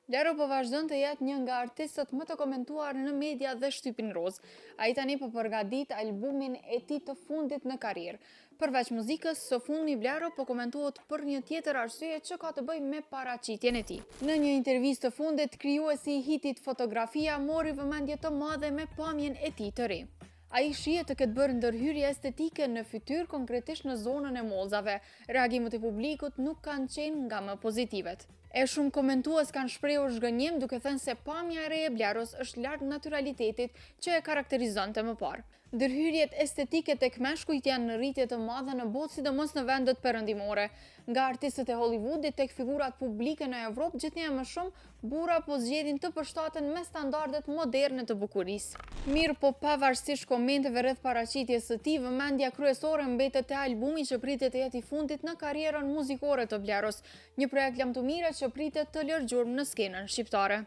Lero po vazhdon të jetë një nga artistët më të komentuar në media dhe Shtypin Roz. Ai tani po përgatit albumin e tij të fundit në karrierë. Përveç muzikës, së fundmi Blero po komentohet për një tjetër arsye që ka të bëjë me paraqitjen e tij. Në një intervistë të fundit, krijuesi i hitit Fotografia mori vëmendje të madhe me pamjen e tij të re. Ai shihet të ketë bërë ndërhyrje estetike në fytyrë, konkretisht në zonën e mollzave. Reagimet e publikut nuk kanë qenë nga më pozitivet. E shumë komentues kanë shprehur zhgënjim duke thënë se pamja e re e Bleros është larg naturalitetit që e karakterizonte më parë. Ndërhyrjet estetike tek meshkujt janë në rritje të madhe në botë, sidomos në vendet perëndimore. Nga artistët e Hollywoodit tek figurat publike në Evropë, gjithnjë më shumë burra po zgjedhin të përshtaten me standardet moderne të bukurisë. Mirë, po pavarësisht komenteve rreth paraqitjes së tij, vëmendja kryesore mbetet te albumi që pritet të jetë i fundit në karrierën muzikore të Bleros, një projekt lam të mirë që pritet të lërgjurmë në skenën shqiptare.